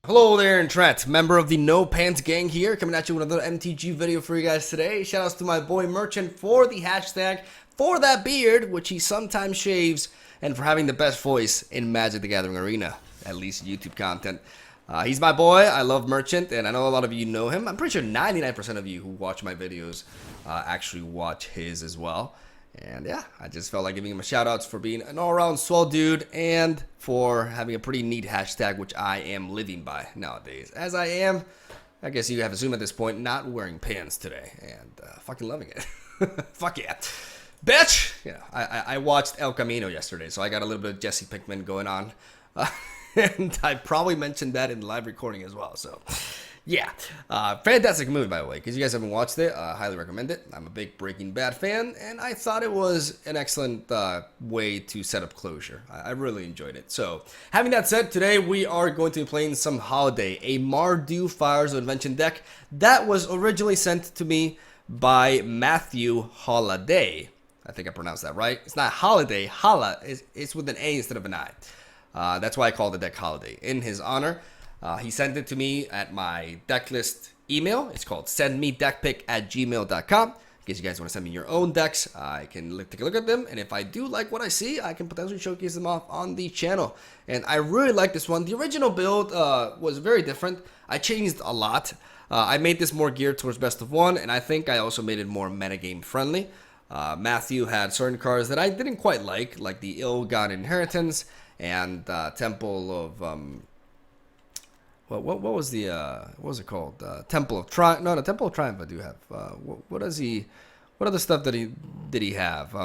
Hello there, and Trent, member of the No Pants Gang here, coming at you with another MTG video for you guys today. Shoutouts to my boy Merchant for the hashtag, for that beard, which he sometimes shaves, and for having the best voice in Magic the Gathering Arena, at least YouTube content. He's my boy. I love Merchant, and I know a lot of you know him. I'm pretty sure 99% of you who watch my videos actually watch his as well. And yeah, I just felt like giving him a shout outs for being an all-around swell dude and for having a pretty neat hashtag, which I am living by nowadays. As I am, I guess you have assumed at this point, not wearing pants today. And fucking loving it. Fuck yeah. Bitch! Yeah, I watched El Camino yesterday, so I got a little bit of Jesse Pinkman going on. And I probably mentioned that in the live recording as well, so... Yeah, fantastic movie, by the way. Because you guys haven't watched it, I highly recommend it. I'm a big Breaking Bad fan, and I thought it was an excellent way to set up closure. I really enjoyed it. So, having that said, today we are going to be playing some Holiday, a Mardu Fires of Invention deck that was originally sent to me by Matthew Holiday. I think I pronounced that right. It's not Holiday, it's with an A instead of an I. That's why I call the deck Holiday, in his honor. He sent it to me at my deck list email. It's called sendmedeckpick@gmail.com. In case you guys want to send me your own decks, I can take a look at them. And if I do like what I see, I can potentially showcase them off on the channel. And I really like this one. The original build was very different. I changed a lot. I made this more geared towards best of one, and I think I also made it more metagame friendly. Matthew had certain cards that I didn't quite like the Ill-Gotten Inheritance and Temple of... what was the what was it called? Temple of Triumph? No, the Temple of Triumph I do have. What other stuff did he have?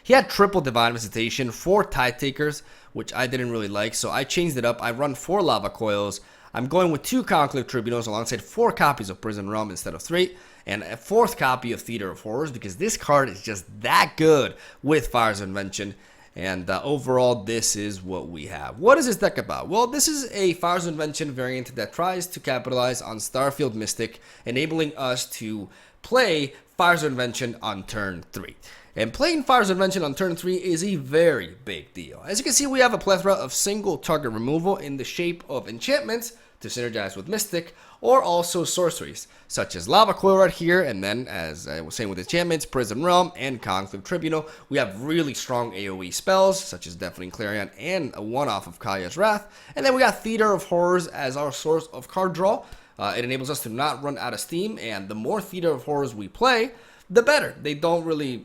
He had triple Divine Visitation, 4 Tide Takers, which I didn't really like, so I changed it up. I run 4 Lava Coils. I'm going with 2 Conclave Tribunals alongside 4 copies of Prison Realm instead of 3, and a 4th copy of Theater of Horrors because this card is just that good with Fires of Invention. And overall, this is what we have. What is this deck about? Well, this is a Fires of Invention variant that tries to capitalize on Starfield Mystic, enabling us to play Fires of Invention on turn 3. And playing Fires of Invention on turn 3 is a very big deal. As you can see, we have a plethora of single target removal in the shape of enchantments to synergize with Mystic, or also sorceries, such as Lava Coil right here, and then, as I was saying with enchantments, Prison Realm and Conclave Tribunal. We have really strong AoE spells, such as Deafening Clarion and a one-off of Kaya's Wrath. And then we got Theater of Horrors as our source of card draw. It enables us to not run out of steam, and the more Theater of Horrors we play, the better. They don't really,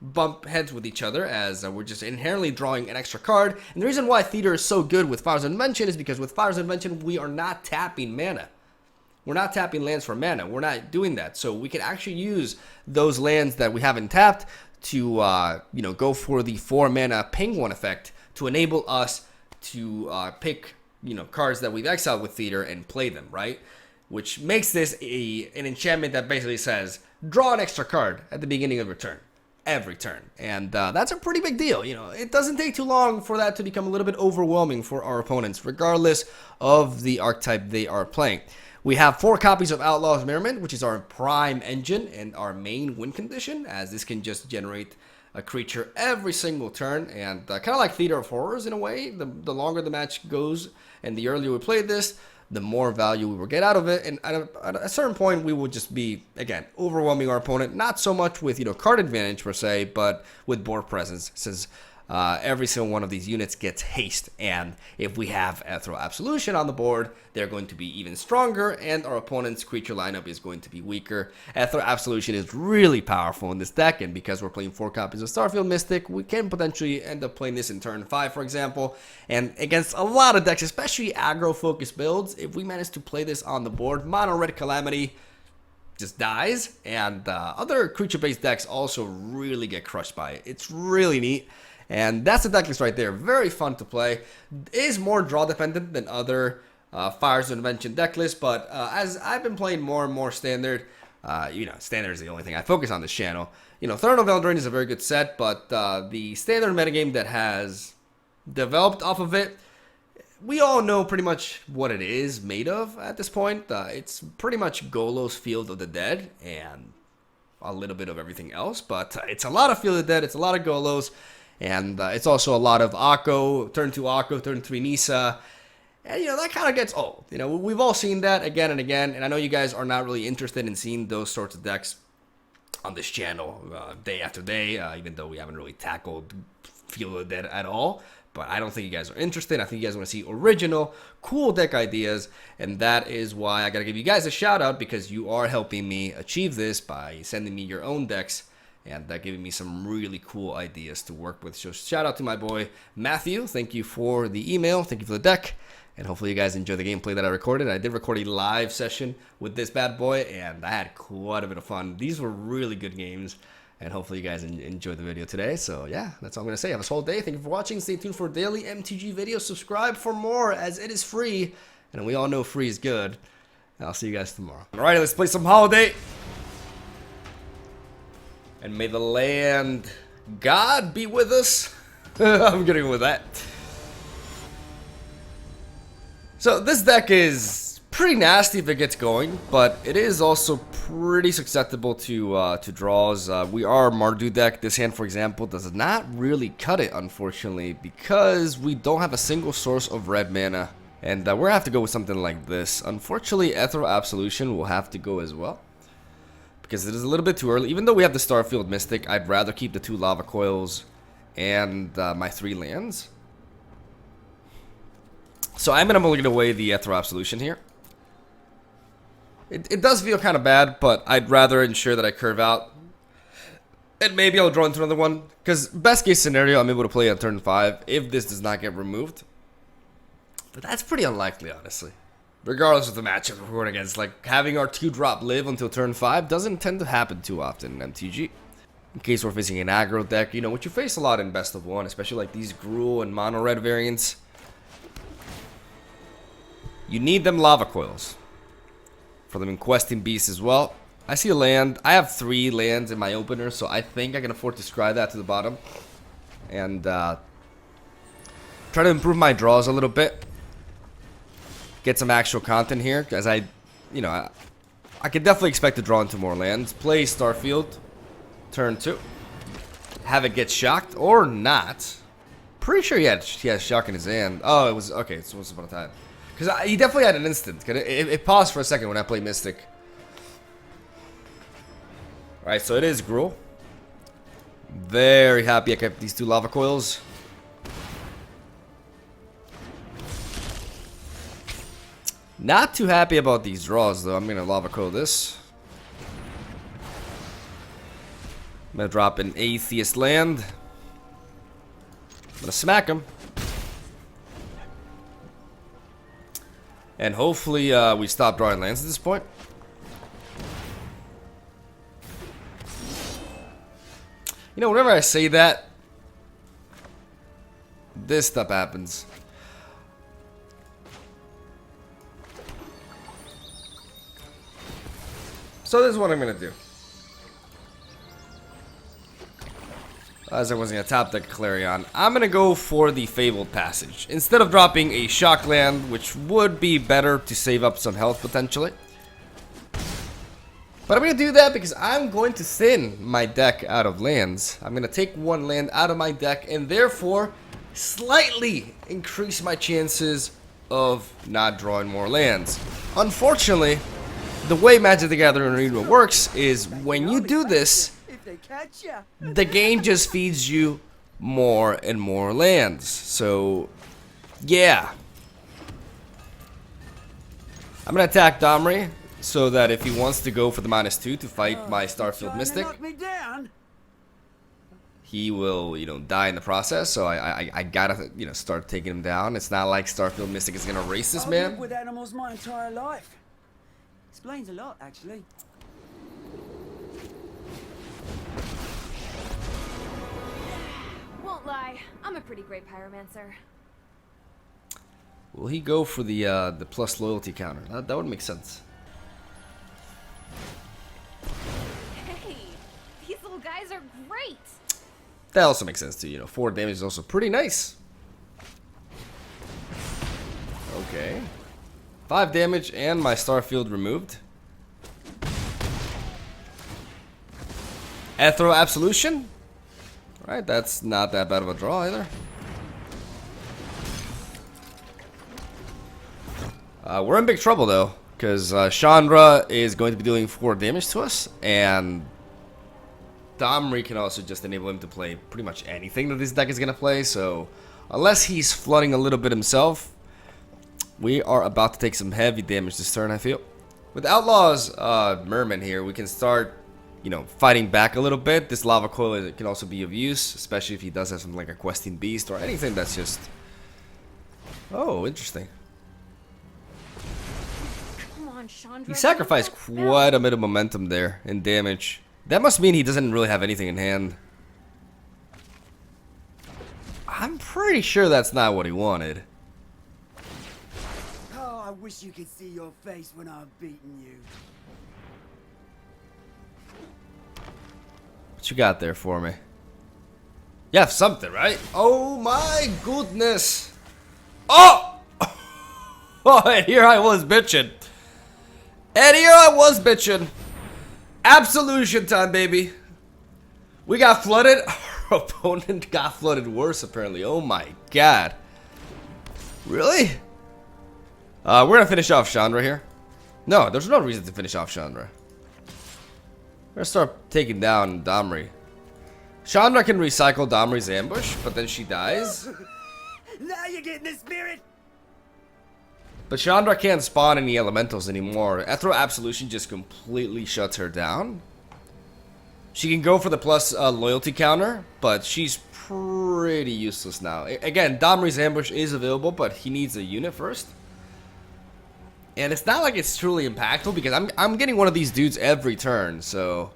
bump heads with each other, as we're just inherently drawing an extra card. And the reason why Theater is so good with Fires of Invention is because with Fires of Invention, we are not tapping mana. We're not tapping lands for mana. We're not doing that. So we can actually use those lands that we haven't tapped to, go for the 4 mana ping 1 effect to enable us to pick, cards that we've exiled with Theater and play them, right? Which makes this an enchantment that basically says, draw an extra card at the beginning of your turn. Every turn. And that's a pretty big deal. It doesn't take too long for that to become a little bit overwhelming for our opponents, regardless of the archetype they are playing. We have 4 copies of Outlaw's Merriment, which is our prime engine and our main win condition, as this can just generate a creature every single turn. And kind of like Theater of Horrors in a way, the longer the match goes and the earlier we play this, the more value we will get out of it. And at a certain point, we will just be, again, overwhelming our opponent. Not so much with, card advantage per se, but with board presence, since every single one of these units gets haste. And if we have Ethereal Absolution on the board, they're going to be even stronger, and our opponent's creature lineup is going to be weaker. Ethereal Absolution is really powerful in this deck, and because we're playing 4 copies of Starfield Mystic, we can potentially end up playing this in turn 5, for example. And against a lot of decks, especially aggro-focused builds, if we manage to play this on the board, Mono Red Calamity just dies, and other creature-based decks also really get crushed by it. It's really neat. And that's the deck list right there. Very fun to play. Is more draw dependent than other Fires of Invention deck lists, but as I've been playing more and more Standard, Standard is the only thing I focus on this channel. Throne of Eldraine is a very good set, but the Standard metagame that has developed off of it, we all know pretty much what it is made of at this point. It's pretty much Golo's Field of the Dead and a little bit of everything else, but it's a lot of Field of the Dead, it's a lot of Golos. And it's also a lot of Akko, turn 2 Akko, turn 3 Nisa, And, you know, that kind of gets old. You know, we've all seen that again and again. And I know you guys are not really interested in seeing those sorts of decks on this channel day after day, even though we haven't really tackled Field of the Dead at all. But I don't think you guys are interested. I think you guys want to see original, cool deck ideas. And that is why I got to give you guys a shout out, because you are helping me achieve this by sending me your own decks and giving me some really cool ideas to work with. So shout out to my boy Matthew. Thank you for the email. Thank you for the deck. And hopefully you guys enjoy the gameplay that I recorded. I did record a live session with this bad boy, and I had quite a bit of fun. These were really good games. And hopefully you guys enjoy the video today. So yeah, that's all I'm going to say. Have a whole day. Thank you for watching. Stay tuned for daily MTG videos. Subscribe for more, as it is free. And we all know free is good. And I'll see you guys tomorrow. Alright, let's play some Holiday. And may the land God be with us. I'm getting with that. So this deck is pretty nasty if it gets going, but it is also pretty susceptible to draws. We are a Mardu deck. This hand, for example, does not really cut it, unfortunately, because we don't have a single source of red mana. And we're going to have to go with something like this. Unfortunately, Ethereal Absolution will have to go as well, because it is a little bit too early. Even though we have the Starfield Mystic, I'd rather keep the 2 Lava Coils and my 3 lands. So I'm going to give away the Ethereal Absolution here. It does feel kind of bad, but I'd rather ensure that I curve out. And maybe I'll draw into another one, because best case scenario, I'm able to play on turn 5 if this does not get removed. But that's pretty unlikely, honestly. Regardless of the matchup we're going against, like having our 2-drop live until turn 5 doesn't tend to happen too often in MTG. In case we're facing an aggro deck, you know, which you face a lot in Best of 1, especially like these Gruul and Mono Red variants. You need them Lava Coils. For them in Questing Beast as well. I see a land. I have 3 lands in my opener, so I think I can afford to scry that to the bottom. And try to improve my draws a little bit. Get some actual content here, as I could definitely expect to draw into more lands. Play Starfield, turn 2. Have it get shocked, or not. Pretty sure he has shock in his hand. Oh, it was, okay, it's once upon a time. Because he definitely had an instant. It paused for a second when I played Mystic. Alright, so it is Gruul. Very happy I kept these 2 Lava Coils. Not too happy about these draws, though. I'm going to Lava Coil this. I'm going to drop an Atheist land. I'm going to smack him. And hopefully we stop drawing lands at this point. You know, whenever I say that, this stuff happens. So this is what I'm going to do. As I was going to top deck Clarion, I'm going to go for the Fabled Passage. Instead of dropping a Shock land, which would be better to save up some health potentially. But I'm going to do that because I'm going to thin my deck out of lands. I'm going to take 1 land out of my deck and therefore slightly increase my chances of not drawing more lands. Unfortunately, the way Magic the Gathering Arena works is when you do this, the game just feeds you more and more lands. So, yeah. I'm going to attack Domri so that if he wants to go for the -2 to fight my Starfield Mystic, he will, die in the process. So I gotta, start taking him down. It's not like Starfield Mystic is going to race this man. I've lived with animals my entire life. Explains a lot, actually. Won't lie, I'm a pretty great pyromancer. Will he go for the plus loyalty counter? That would make sense. Hey, these little guys are great. That also makes sense too. 4 damage is also pretty nice. Okay. 5 damage and my Starfield removed. Ethereal Absolution. Alright, that's not that bad of a draw either. We're in big trouble though, because Chandra is going to be doing 4 damage to us, and Domri can also just enable him to play pretty much anything that this deck is going to play. So unless he's flooding a little bit himself, we are about to take some heavy damage this turn, I feel. With Outlaw's Merman here, we can start, you know, fighting back a little bit. This Lava Coil can also be of use, especially if he does have something like a Questing Beast or anything that's just... Oh, interesting. Come on, Chandra. He sacrificed quite a bit of momentum there in damage. That must mean he doesn't really have anything in hand. I'm pretty sure that's not what he wanted. Oh, I wish you could see your face when I've beaten you. What you got there for me? You have something, right? Oh my goodness. Oh! Oh, and here I was bitching. And here I was bitching. Absolution time, baby. We got flooded. Our opponent got flooded worse, apparently. Oh my god. Really? We're gonna finish off Chandra here. No, there's no reason to finish off Chandra. We're gonna start taking down Domri. Chandra can recycle Domri's ambush, but then she dies. Now you're getting the spirit. But Chandra can't spawn any elementals anymore. Ethereal Absolution just completely shuts her down. She can go for the plus loyalty counter, but she's pretty useless now. Again, Domri's ambush is available, but he needs a unit first. And it's not like it's truly impactful because I'm getting one of these dudes every turn, so...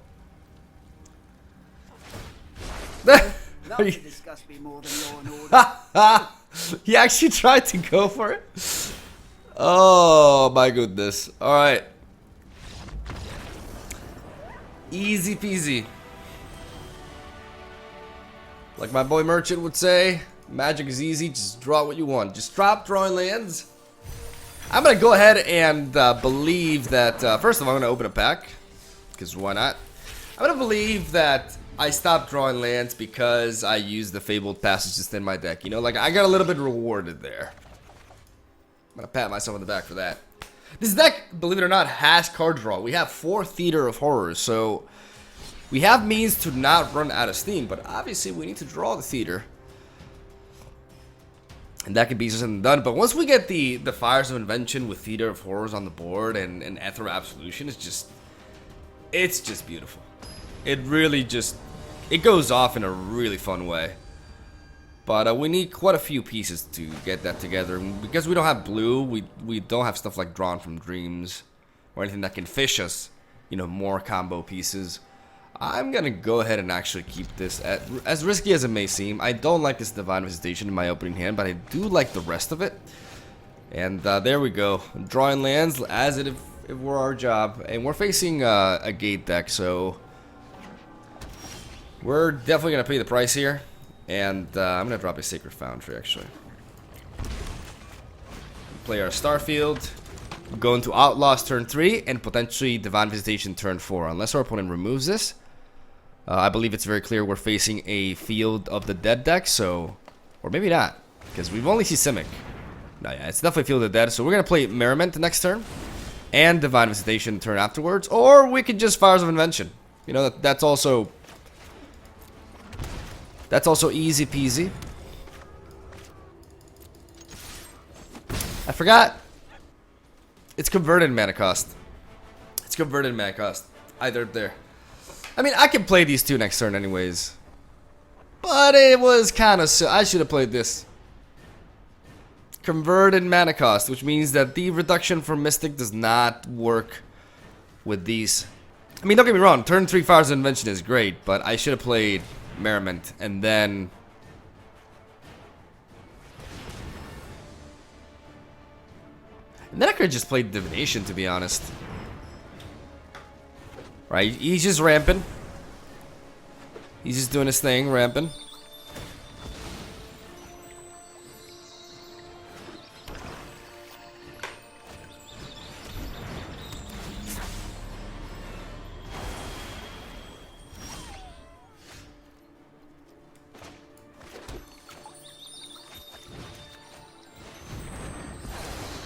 Nothing disgusts me more than law and order. He actually tried to go for it. Oh my goodness. Alright. Easy peasy. Like my boy Merchant would say, magic is easy, just draw what you want. Just stop drawing lands. I'm gonna go ahead and believe that, first of all, I'm gonna open a pack, because why not? I'm gonna believe that I stopped drawing lands because I used the Fabled Passages in my deck. You know, like I got a little bit rewarded there. I'm gonna pat myself on the back for that. This deck, believe it or not, has card draw. We have 4 Theater of Horrors, so we have means to not run out of steam, but obviously we need to draw the Theater. And that can be said and done, but once we get the Fires of Invention with Theater of Horrors on the board and Ethereal Absolution, it's just beautiful. It really just, it goes off in a really fun way. But we need quite a few pieces to get that together. And because we don't have blue, we don't have stuff like Drawn from Dreams or anything that can fish us, you know, more combo pieces. I'm gonna go ahead and actually keep this as risky as it may seem. I don't like this Divine Visitation in my opening hand, but I do like the rest of it. And there we go, drawing lands as if it were our job. And we're facing a gate deck, so we're definitely gonna pay the price here. And I'm gonna drop a Sacred Foundry actually. Play our Starfield. Go into Outlaws turn 3 and potentially Divine Visitation turn 4, unless our opponent removes this. I believe it's very clear we're facing a Field of the Dead deck, so... Or maybe not, because we've only seen Simic. No, yeah, it's definitely Field of the Dead, so we're going to play Merriment the next turn. And Divine Visitation turn afterwards, or we could just Fires of Invention. You know, that's also... That's also easy peasy. I forgot. It's converted mana cost. It's converted mana cost. Either there. I mean, I can play these two next turn anyways. But it was kind of... I should have played this. Converted mana cost, which means that the reduction for Mystic does not work with these. I mean, don't get me wrong. Turn 3 Fires of Invention is great, but I should have played Merriment and then... And then I could have just played Divination, to be honest. Right, he's just ramping. He's just doing his thing, ramping.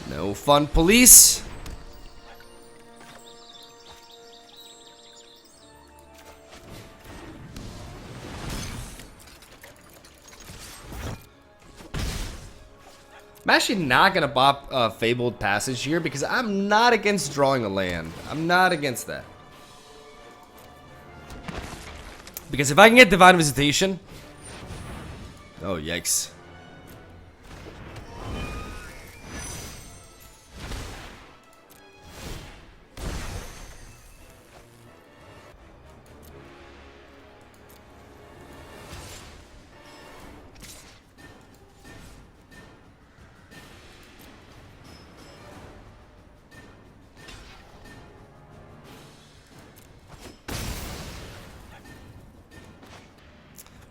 No fun, police. I'm actually not gonna bop Fabled Passage here because I'm not against drawing a land. I'm not against that. Because if I can get Divine Visitation... Oh, yikes.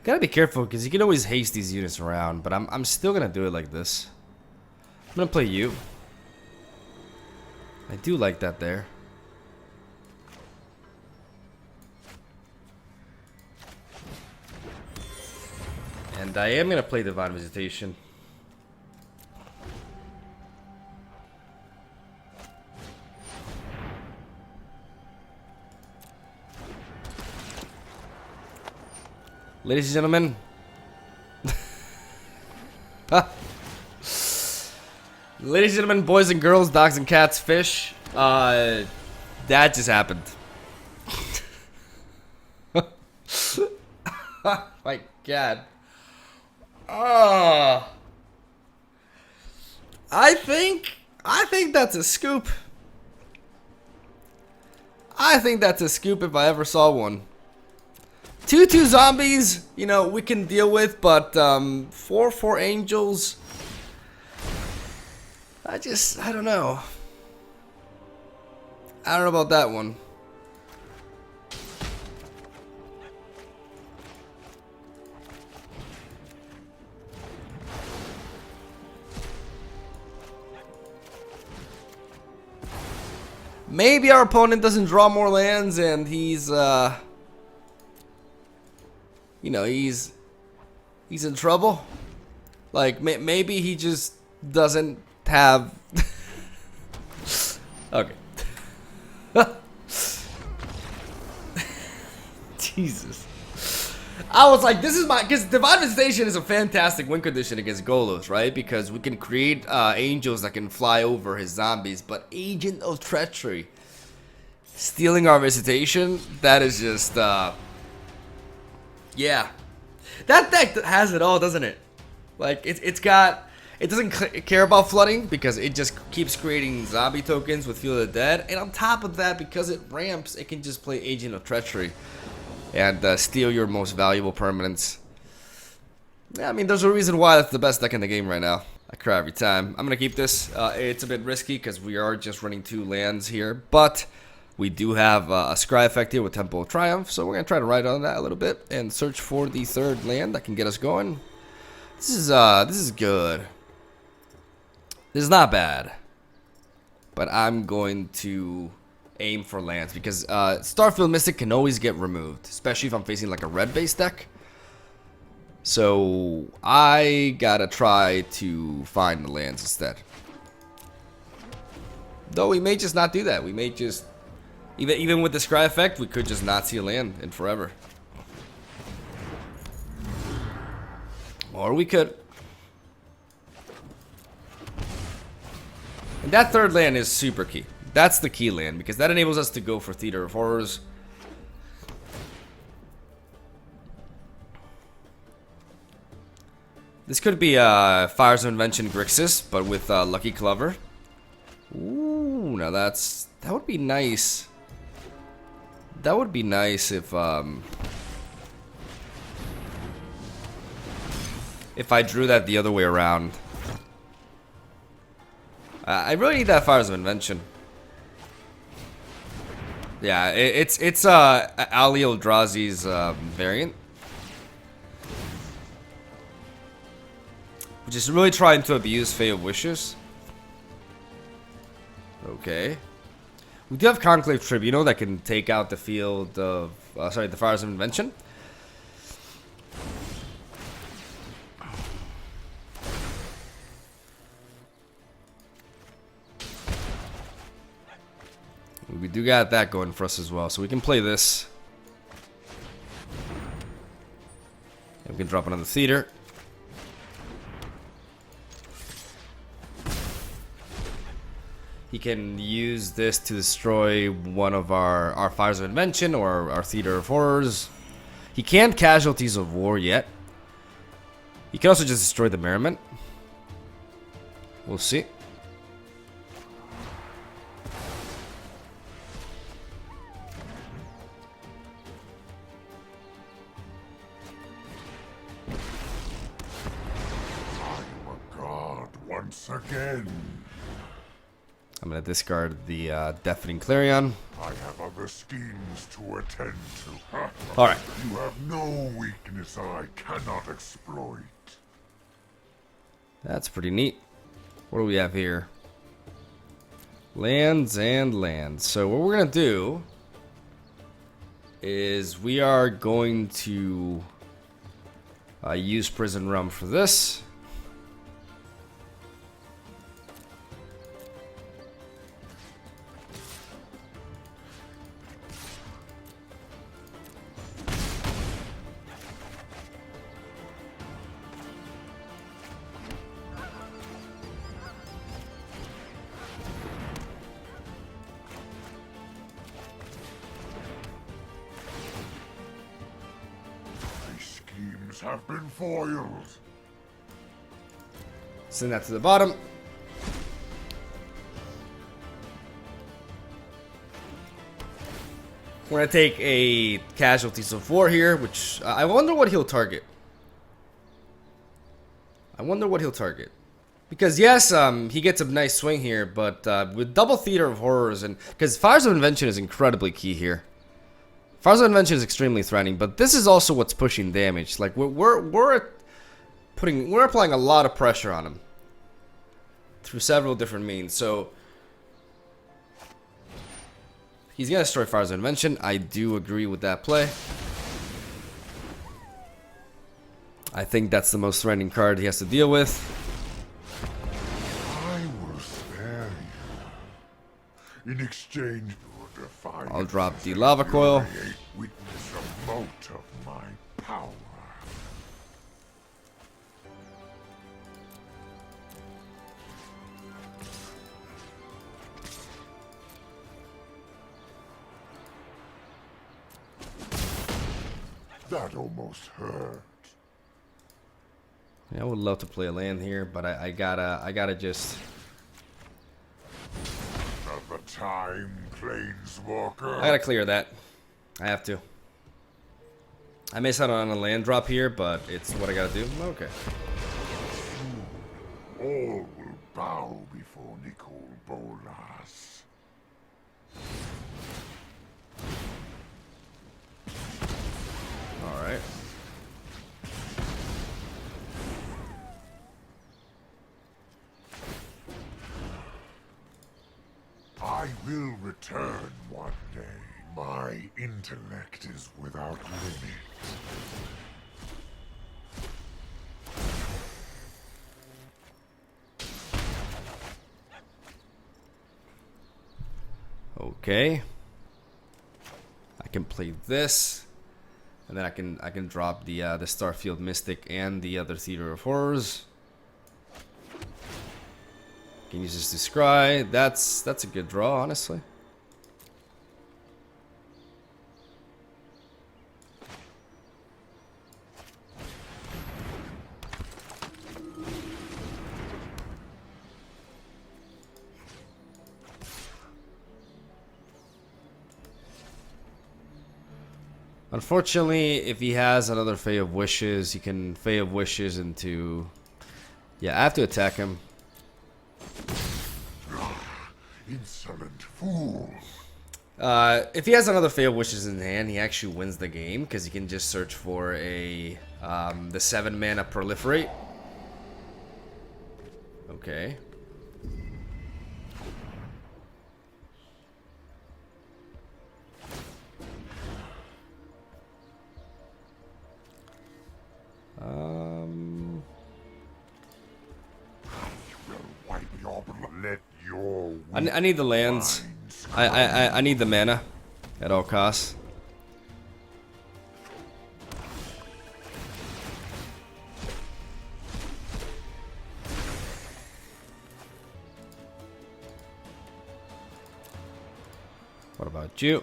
Gotta be careful because you can always haste these units around, but I'm still gonna do it like this. I'm gonna play you. I do like that there. And I am gonna play Divine Visitation. Ladies and gentlemen. Ladies and gentlemen, boys and girls, dogs and cats, fish. That just happened. My God. I think that's a scoop. I think that's a scoop if I ever saw one. 2/2 zombies, you know, we can deal with, but 4/4 angels, I don't know. I don't know about that one. Maybe our opponent doesn't draw more lands and he's you know, he's in trouble. Like maybe he just doesn't have. Okay. Jesus. I was like, this is my, because Divine Visitation is a fantastic win condition against Golos, right? Because we can create angels that can fly over his zombies, but Agent of Treachery stealing our visitation, that is just yeah, that deck has it all, doesn't it? Like it doesn't care about flooding because it just keeps creating zombie tokens with Field of the Dead, and on top of that, because it ramps, it can just play Agent of Treachery and steal your most valuable permanents. Yeah, I mean, there's a reason why that's the best deck in the game right now. I cry every time. I'm gonna keep this. It's a bit risky because we are just running 2 lands here, but we do have a scry effect here with Temple of Triumph, so we're going to try to ride on that a little bit and search for the 3rd land that can get us going. This is good. This is not bad. But I'm going to aim for lands because Starfield Mystic can always get removed, especially if I'm facing like a red-based deck. So I gotta try to find the lands instead. Though we may just not do that. We may just... Even with the scry effect, we could just not see a land in forever. Or we could. And that 3rd land is super key. That's the key land, because that enables us to go for Theater of Horrors. This could be Fires of Invention Grixis, but with Lucky Clover. Ooh, now that would be nice. That would be nice if I drew that the other way around. I really need that Fires of Invention. Yeah, it's Ali Eldrazi's variant, which is really trying to abuse Fey of Wishes. Okay. We do have Conclave Tribunal that can take out the field of, the Fires of Invention. We do got that going for us as well, so we can play this. And we can drop another theater. He can use this to destroy one of our Fires of Invention or our Theater of Horrors. He can't Casualties of War yet. He can also just destroy the Merriment. We'll see. Once again. I'm going to discard the Deafening Clarion. I have other schemes to attend to. Alright. You have no weakness I cannot exploit. That's pretty neat. What do we have here? Lands and lands. So what we're going to do is we are going to use Prison Realm for this. Have been foiled. Send that to the bottom. We're gonna take a Casualties of War here, which I wonder what he'll target. Because yes, he gets a nice swing here, but with double Theater of Horrors and because Fires of Invention is incredibly key here. Fires of Invention is extremely threatening, but this is also what's pushing damage. Like we're applying a lot of pressure on him through several different means. So he's gonna destroy Fires of Invention. I do agree with that play. I think that's the most threatening card he has to deal with. I will spare you in exchange. I'll drop the Lava Coil. Witness a mote of my power. That almost hurt. Yeah, I would love to play a land here, but I gotta just. Another time, Planeswalker. I gotta clear that. I have to. I miss out on a land drop here, but it's what I gotta do. Okay. All will bow before Nicol Bolas. Alright. I will return one day. My intellect is without limit. Okay. I can play this, and then I can drop the Starfield Mystic and the other Theater of Horrors. Can use this to scry. That's a good draw, honestly. Unfortunately, if he has another Fae of Wishes, he can Fae of Wishes into... Yeah, I have to attack him. Insolent fool. If he has another Fae of Wishes in hand, he actually wins the game because he can just search for a the 7 mana Proliferate. Okay. Wipe your blood. Let your I need the lands. minds I need the mana at all costs. What about you?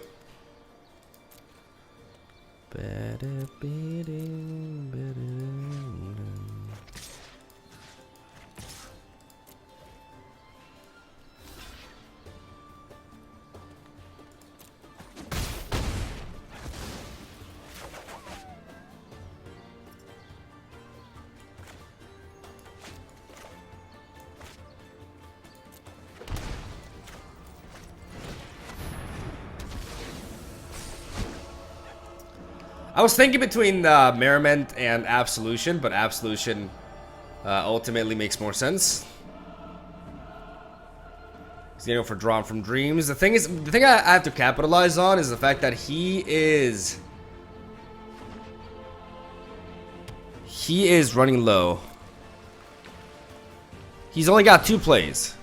I was thinking between Merriment and Absolution, but Absolution ultimately makes more sense. Zeno for Drawn from Dreams. The thing I have to capitalize on is the fact that he is running low. He's only got 2 plays.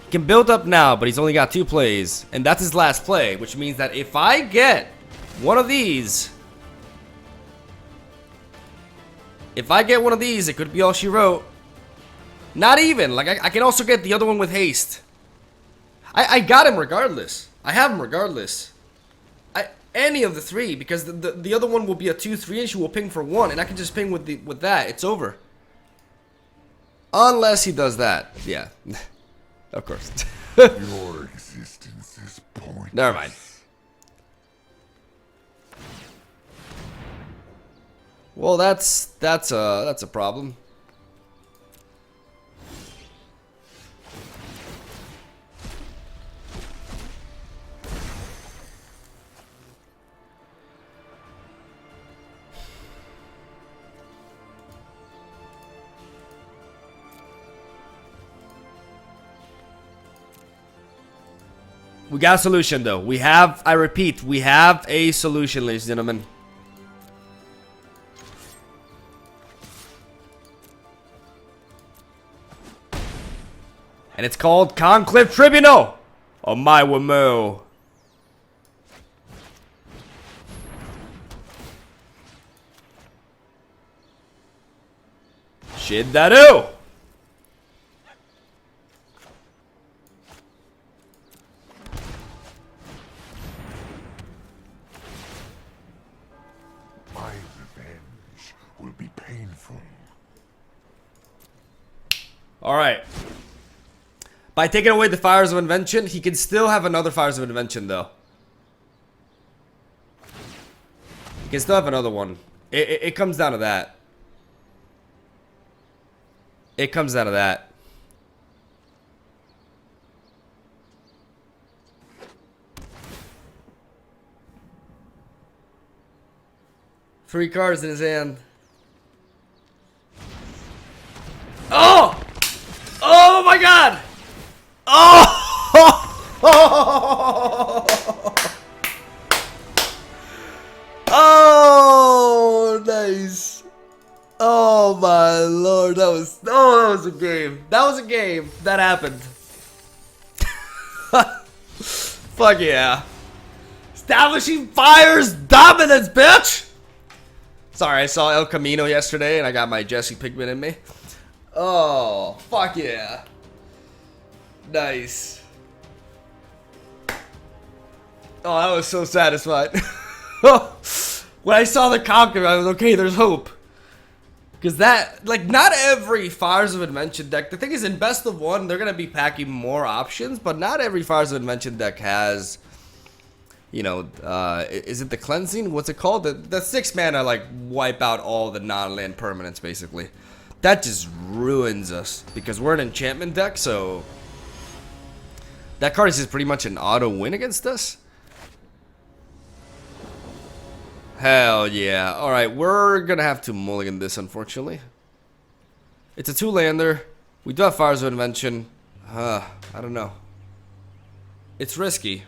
He can build up now, but he's only got 2 plays, and that's his last play, which means that if I get one of these, it could be all she wrote. Not even. Like, I can also get the other one with haste. I got him regardless. I have him regardless. Any of the 3, because the other one will be a 2/3 and she will ping for 1, and I can just ping with that. It's over. Unless he does that. Yeah. Of course. Your existence is pointless. Never mind. Well, that's a problem. We got a solution, though. We have, I repeat, we have a solution, ladies and gentlemen. And it's called Conclave Tribunal on my Wamo. Shiddaru! My revenge will be painful. Alright. By taking away the Fires of Invention, he can still have another Fires of Invention, though. He can still have another one. It comes down to that. It comes down to that. Three cards in his hand. Oh! Oh my god! Oh! Oh, nice. Oh my lord, that was a game. That was a game. That happened. Fuck yeah. Establishing Fire's dominance, bitch! Sorry, I saw El Camino yesterday and I got my Jesse Pinkman in me. Oh, fuck yeah. Nice. Oh, that was so satisfying. When I saw the conquer, I was okay, there's hope. Because that, like, not every Fires of Invention deck, the thing is, in Best of One, they're going to be packing more options, but not every Fires of Invention deck has, you know, is it the Cleansing? What's it called? The 6 mana, like, wipe out all the non-land permanents, basically. That just ruins us, because we're an enchantment deck, so that card is just pretty much an auto win against us. Hell yeah. Alright, we're gonna have to mulligan this, unfortunately. It's a 2-lander. We do have Fires of Invention. I don't know. It's risky.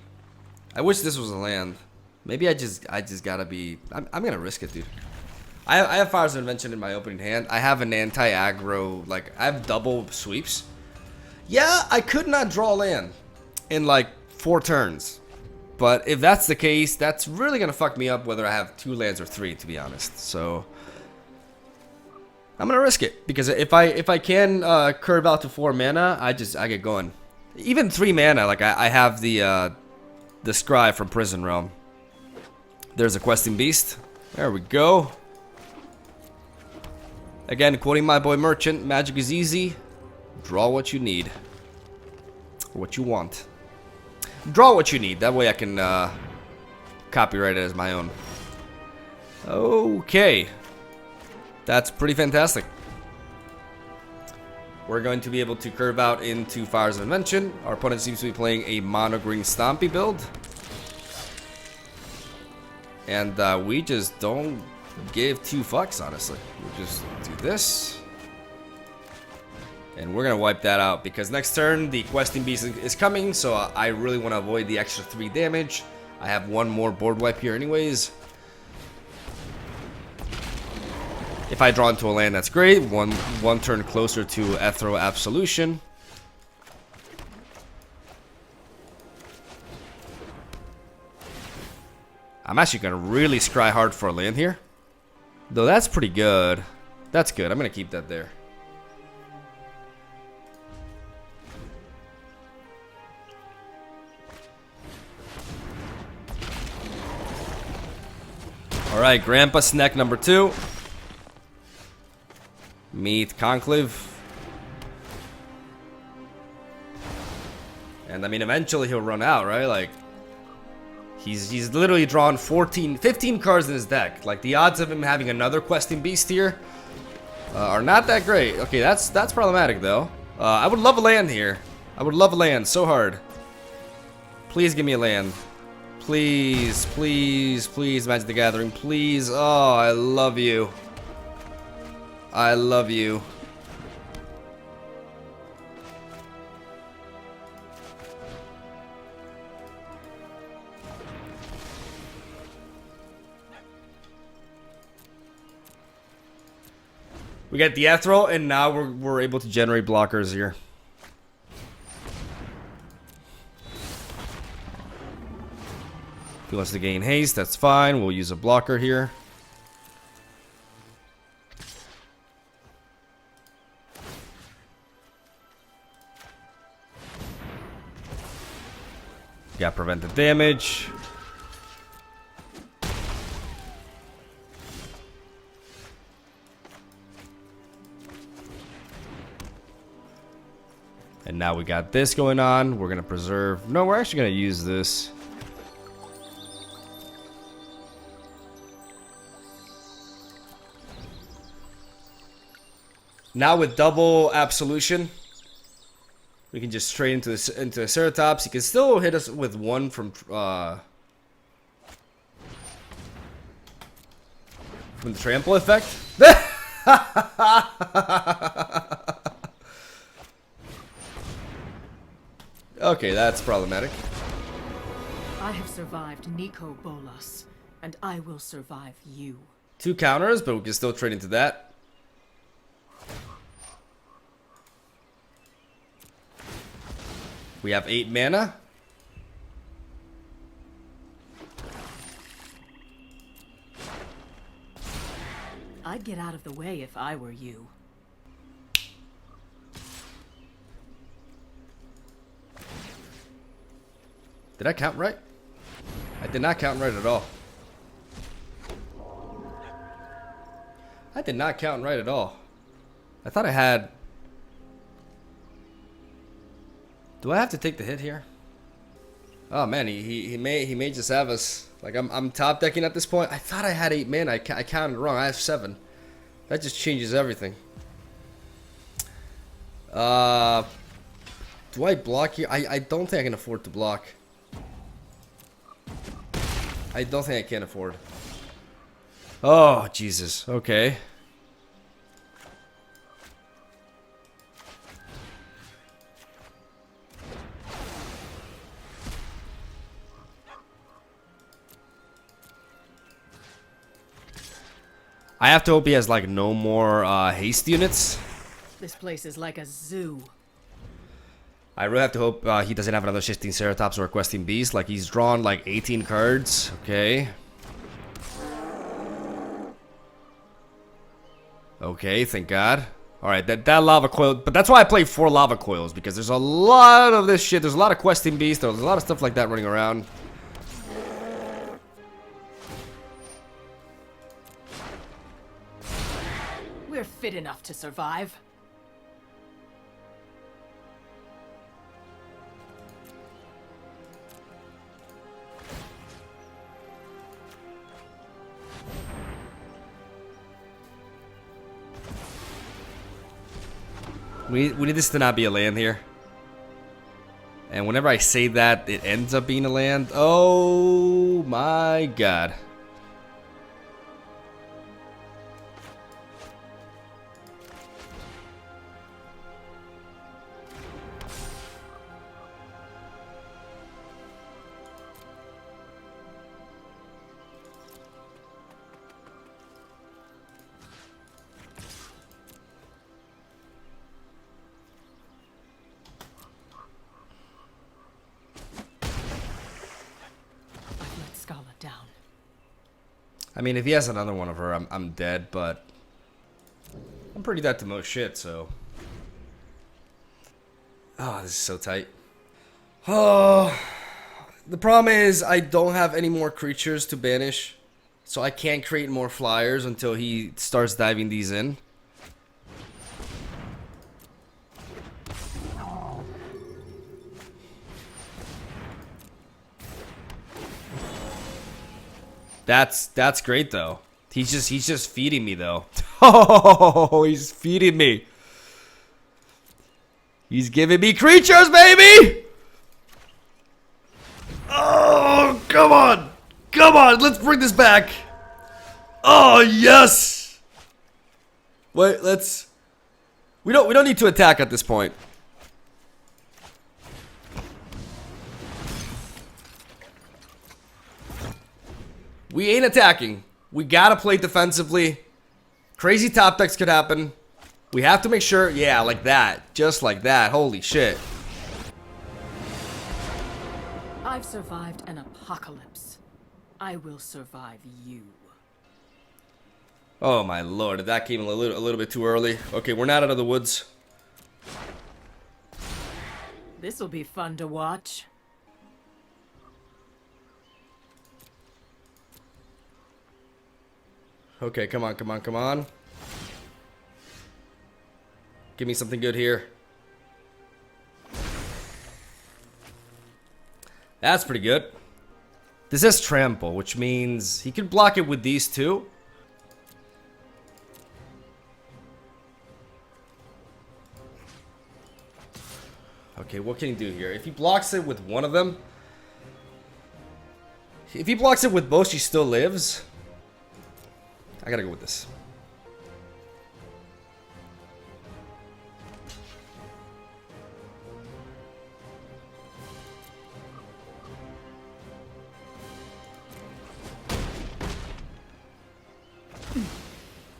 I wish this was a land. Maybe I just gotta be... I'm gonna risk it, dude. I have Fires of Invention in my opening hand. I have an anti-aggro... Like, I have double sweeps. Yeah, I could not draw land in like 4 turns. But if that's the case, that's really gonna fuck me up whether I have 2 lands or 3, to be honest. So I'm gonna risk it because if I can curve out to 4 mana, I get going. Even 3 mana, like I have the Scry from Prison Realm. There's a Questing Beast. There we go. Again, quoting my boy Merchant, magic is easy. Draw what you need. Or what you want. Draw what you need. That way I can copyright it as my own. Okay. That's pretty fantastic. We're going to be able to curve out into Fires of Invention. Our opponent seems to be playing a mono-green Stompy build. And we just don't give 2 fucks, honestly. We'll just do this. And we're going to wipe that out because next turn the Questing Beast is coming. So I really want to avoid the extra 3 damage. I have 1 more board wipe here anyways. If I draw into a land, that's great. One turn closer to Ethereal Absolution. I'm actually going to really scry hard for a land here. Though that's pretty good. That's good. I'm going to keep that there. Alright, Grandpa Snack number 2. Meet Conclave. And I mean, eventually he'll run out, right? Like, he's literally drawn 15 cards in his deck. Like, the odds of him having another Questing Beast here are not that great. Okay, that's problematic though. I would love a land here. I would love a land so hard. Please give me a land. Please, please, please, Magic the Gathering. Please. Oh, I love you. I love you. We got the Ethereal, and now we're able to generate blockers here. If he wants to gain haste, that's fine. We'll use a blocker here. Got prevented damage. And now we got this going on. We're gonna preserve. No, we're actually gonna use this. Now with double Absolution, we can just straight into the Ceratops. He can still hit us with 1 from the trample effect. Okay, that's problematic. I have survived Nico Bolas, and I will survive you. 2 counters, but we can still trade into that. We have 8 mana. I'd get out of the way if I were you. Did I count right? I did not count right at all. I did not count right at all. I thought I had... Do I have to take the hit here? Oh man, he may just have us. Like I'm top decking at this point. I thought I had 8 mana. I counted wrong. I have 7. That just changes everything. Do I block here? I don't think I can afford to block. I don't think I can afford. Oh Jesus. Okay. I have to hope he has like no more haste units. This place is like a zoo. I really have to hope he doesn't have another Shifting Ceratops or a Questing Beast. Like, he's drawn like 18 cards. Okay. Okay, thank God. Alright, that Lava Coil... But that's why I play 4 Lava Coils. Because there's a lot of this shit. There's a lot of Questing Beasts. There's a lot of stuff like that running around. We're fit enough to survive. We need this to not be a land here. And whenever I say that, it ends up being a land. Oh my God. Down. I mean, if he has another one of her, I'm dead, but I'm pretty dead to most shit, so. Oh, this is so tight. Oh, the problem is I don't have any more creatures to banish, so I can't create more flyers until he starts diving these in. That's great though. He's just feeding me though. Oh, he's feeding me. He's giving me creatures, baby. Oh, come on. Come on, let's bring this back. Oh, yes. Wait, let's We don't need to attack at this point. We ain't attacking. We gotta play defensively. Crazy top decks could happen. We have to make sure, yeah, like that. Just like that. Holy shit. I've survived an apocalypse. I will survive you. Oh my lord, that came a little bit too early. Okay, we're not out of the woods. This'll be fun to watch. Okay, come on, come on, come on. Give me something good here. That's pretty good. This has trample, which means he can block it with these two. Okay, what can he do here? If he blocks it with one of them... If he blocks it with both, she still lives. I gotta go with this.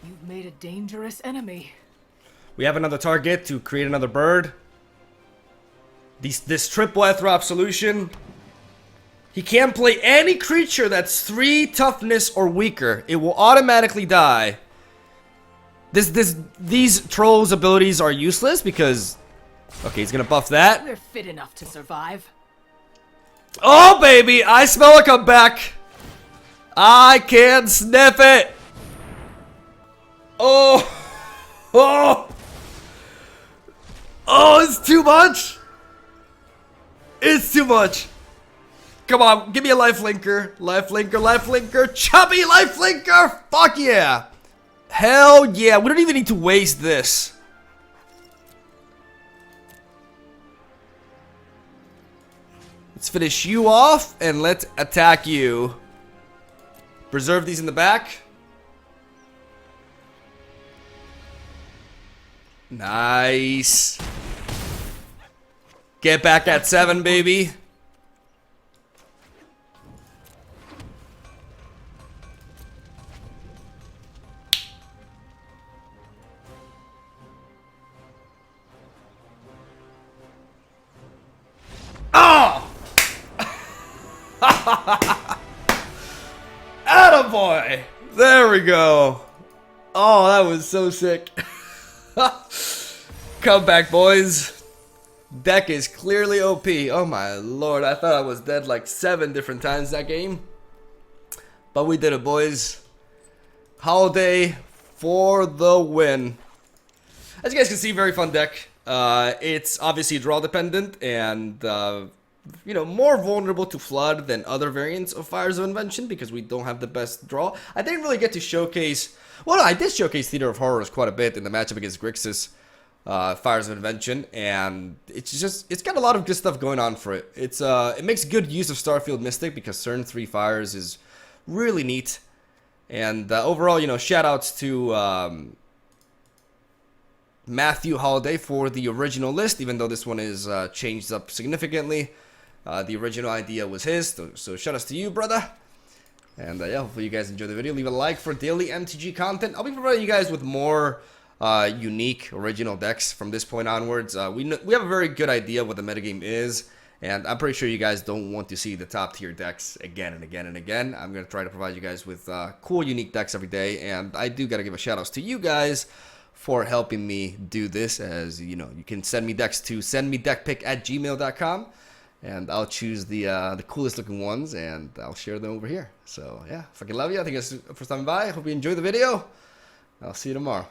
You've made a dangerous enemy. We have another target to create another bird. This triple Ethrop solution. He can't play any creature that's 3 toughness or weaker. It will automatically die. These trolls' abilities are useless because... Okay, he's gonna buff that. We're fit enough to survive. Oh, baby! I smell a comeback! I can sniff it! Oh! Oh! Oh, it's too much! It's too much! Come on, give me a life linker. Life linker, life linker. Chubby life linker! Fuck yeah! Hell yeah, we don't even need to waste this. Let's finish you off and let's attack you. Preserve these in the back. Nice. Get back at 7, baby. Attaboy! There we go. Oh, that was so sick. Come back, boys. Deck is clearly OP. Oh my lord, I thought I was dead like 7 different times that game. But we did it, boys. Holiday for the win. As you guys can see, very fun deck. It's obviously draw dependent and you know, more vulnerable to flood than other variants of Fires of Invention because we don't have the best draw. I didn't really get to showcase. Well, no, I did showcase Theater of Horrors quite a bit in the matchup against Grixis, Fires of Invention, and it's got a lot of good stuff going on for it. It makes good use of Starfield Mystic because turn 3 Fires is really neat. And overall, you know, shoutouts to Matthew Holiday for the original list, even though this one is changed up significantly. The original idea was his, so shoutouts to you, brother. And yeah, hopefully you guys enjoy the video. Leave a like for daily MTG content. I'll be providing you guys with more unique original decks from this point onwards. We have a very good idea what the metagame is, and I'm pretty sure you guys don't want to see the top tier decks again and again and again. I'm going to try to provide you guys with cool unique decks every day, and I do got to give a shout outs to you guys for helping me do this. As you know, you can send me decks to sendmedeckpick@gmail.com, and I'll choose the coolest looking ones and I'll share them over here. So yeah, fucking love you. I think it's for stopping by. I hope you enjoyed the video. I'll see you tomorrow.